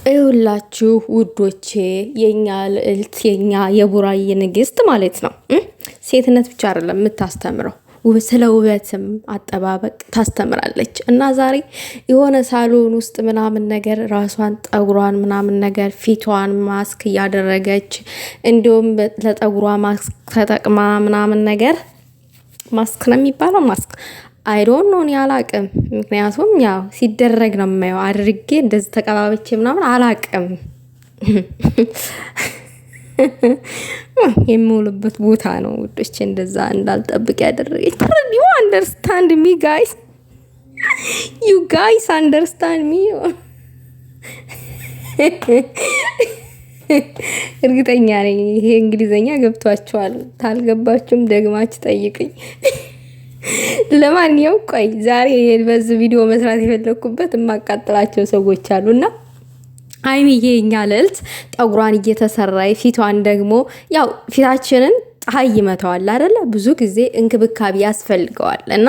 ይኸውላችሁ ውዶቼ የኛ ልዕልት የኛ የቡራዬ ንግስት ማለት ነው። ሴትነት ብቻ አይደለም የምታስተምረው ስለ ውበትም አጠባበቅ ታስተምራለች። እና ዛሬ የሆነ ሳሎን ውስጥ ምናምን ነገር ራሷን ጠጉሯን ምናምን ነገር ፊቷን ማስክ እያደረገች እንዲሁም ለጠጉሯ ማስክ ተጠቅማ ምናምን ነገር ማስክ ነው የሚባለው ማስክ አይዶን ነው አላቅም። ምክንያቱም ያው ሲደረግ ነው የማየው አድርጌ እንደዚህ ተቀባብቼ ምናምን አላቅም። የምውልበት ቦታ ነው ውዶቼ እንደዛ እንዳልጠብቅ ያደረገኝ። ዩ አንደርስታንድ ሚ ጋይስ ዩ ጋይስ አንደርስታንድ ሚ። እርግጠኛ ነኝ ይሄ እንግሊዘኛ ገብቷችኋል። ታልገባችሁም ደግማችሁ ጠይቁኝ። ለማንኛውም ቆይ ዛሬ በዚህ ቪዲዮ መስራት የፈለኩበት የማቃጥላቸው ሰዎች አሉና ሀይሚዬ የኛ ልዕልት ጠጉሯን እየተሰራይ ፊቷን ደግሞ ያው ፊታችንን ፀሐይ ይመታዋል አይደለ? ብዙ ጊዜ እንክብካቤ ያስፈልገዋል እና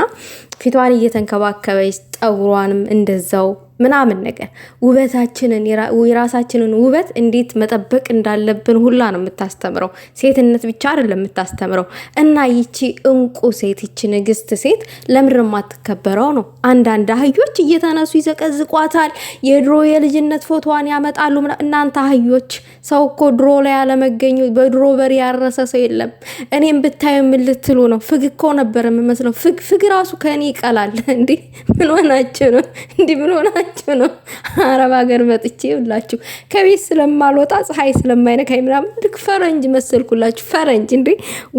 ፊቷን እየተንከባከበች ጠጉሯንም እንደዛው ምናምን ነገር ውበታችንን የራሳችንን ውበት እንዴት መጠበቅ እንዳለብን ሁላ ነው የምታስተምረው። ሴትነት ብቻ አይደለም የምታስተምረው። እና ይቺ እንቁ ሴት ይቺ ንግስት ሴት ለምንድን የማትከበረው ነው? አንዳንድ አህዮች እየተነሱ ይዘቀዝቋታል። የድሮ የልጅነት ፎቶዋን ያመጣሉ። እናንተ አህዮች ሰው እኮ ድሮ ላይ ያለመገኙ በድሮ በሬ ያረሰ ሰው የለም። እኔም ብታዩ ምን ልትሉ ነው? ፍግ እኮ ነበር የምመስለው። ፍግ ራሱ ከኔ ይቀላል። እንዴ ምን ሆናችሁ ነው? እንዴ ምን ሆናችሁ ነው? አረብ ሀገር መጥቼ ሁላችሁ ከቤት ስለማልወጣ ፀሐይ ስለማይነካኝ ምናምን ልክ ፈረንጅ መሰልኩላችሁ። ፈረንጅ እንዴ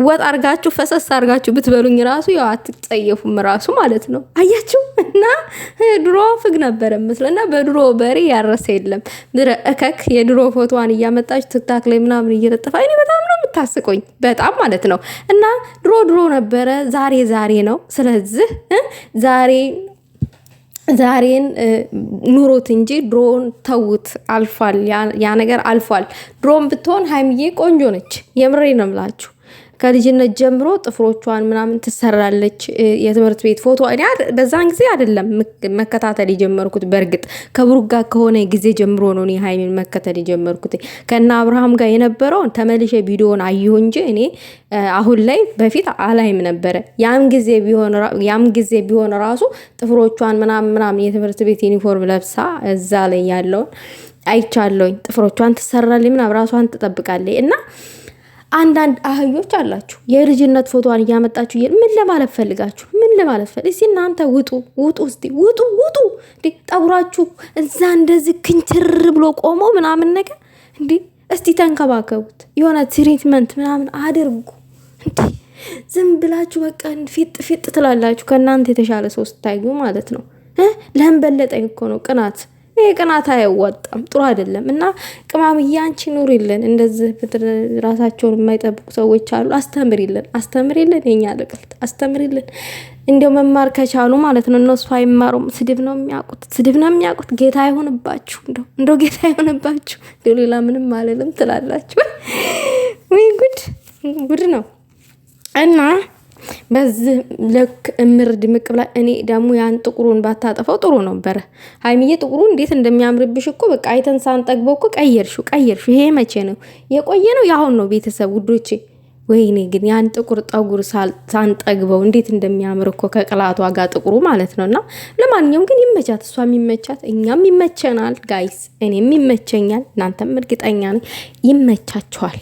ወጥ አርጋችሁ ፈሰስ አርጋችሁ ብትበሉኝ ራሱ ያው አትጸየፉም ራሱ ማለት ነው። አያችሁ? እና ድሮ ፍግ ነበር መስለና በድሮ በሬ ያረሰ የለም። እከክ የድሮ ፎቶዋን እያመጣችሁ ትክታክ ላይ ምናምን እየለጠፋ እኔ በጣም ነው የምታስቆኝ በጣም ማለት ነው። እና ድሮ ነበረ፣ ዛሬ ነው። ስለዚህ ዛሬን ኑሮት እንጂ ድሮን ተውት። አልፏል፣ ያ ነገር አልፏል። ድሮን ብትሆን ሀይሚዬ ቆንጆ ነች። የምሬ ነው የምላችሁ። ከልጅነት ጀምሮ ጥፍሮቿን ምናምን ትሰራለች። የትምህርት ቤት ፎቶ እኔ በዛን ጊዜ አይደለም መከታተል የጀመርኩት። በእርግጥ ከብሩክ ጋር ከሆነ ጊዜ ጀምሮ ነው እኔ ሀይሚን መከተል የጀመርኩት። ከና አብርሃም ጋር የነበረውን ተመልሼ ቪዲዮን አየሁ እንጂ እኔ አሁን ላይ በፊት አላይም ነበረ። ያም ጊዜ ቢሆን ራሱ ጥፍሮቿን ምናምን የትምህርት ቤት ዩኒፎርም ለብሳ እዛ ላይ ያለውን አይቻለሁኝ። ጥፍሮቿን ትሰራለች ምናምን ራሷን ትጠብቃለች። እና አንዳንድ አህዮች አላችሁ የልጅነት ፎቶዋን እያመጣችሁ ምን ለማለት ፈልጋችሁ? ምን ለማለት ፈልጋችሁ? እስቲ እናንተ ውጡ እስቲ ውጡ። እንዴ ጠጉራችሁ እዛ እንደዚህ ክንትር ብሎ ቆሞ ምናምን ነገር እንዴ እስቲ ተንከባከቡት። የሆነ ትሪትመንት ምናምን አድርጉ። እንዴ ዝም ብላችሁ በቃ ፊጥ ትላላችሁ። ከእናንተ የተሻለ ሰው ስታዩ ማለት ነው። ለምን በለጠኝ እኮ ነው ቅናት። ይሄ ቅናት አያዋጣም፣ ጥሩ አይደለም። እና ቅማምዬ አንቺ ኑሪልን። እንደዚህ ራሳቸውን የማይጠብቁ ሰዎች አሉ። አስተምሪልን የኛ ልቅልት አስተምሪልን። እንደው መማር ከቻሉ ማለት ነው። እነሱ አይማሩም፣ ስድብ ነው የሚያውቁት። ጌታ ይሆንባችሁ፣ እንደው ጌታ ይሆንባችሁ። ሌላ ምንም አልልም ትላላችሁ። ወይ ጉድ ነው። እና በዚህ ልክ እምር ድምቅ ብላ እኔ ደግሞ ያን ጥቁሩን ባታጠፋው ጥሩ ነበረ። ሀይሚዬ ጥቁሩ እንዴት እንደሚያምርብሽ እኮ በቃ አይተን ሳንጠግበው እኮ ቀየርሽው። ይሄ መቼ ነው የቆየ ነው? ያሁን ነው ቤተሰብ ውዶቼ። ወይኔ ግን ያን ጥቁር ጠጉር ሳንጠግበው እንዴት እንደሚያምር እኮ ከቅላቷ ጋር ጥቁሩ ማለት ነው። እና ለማንኛውም ግን ይመቻት፣ እሷም ይመቻት፣ እኛም ይመቸናል ጋይስ። እኔም ይመቸኛል፣ እናንተም እርግጠኛ ነኝ ይመቻችኋል።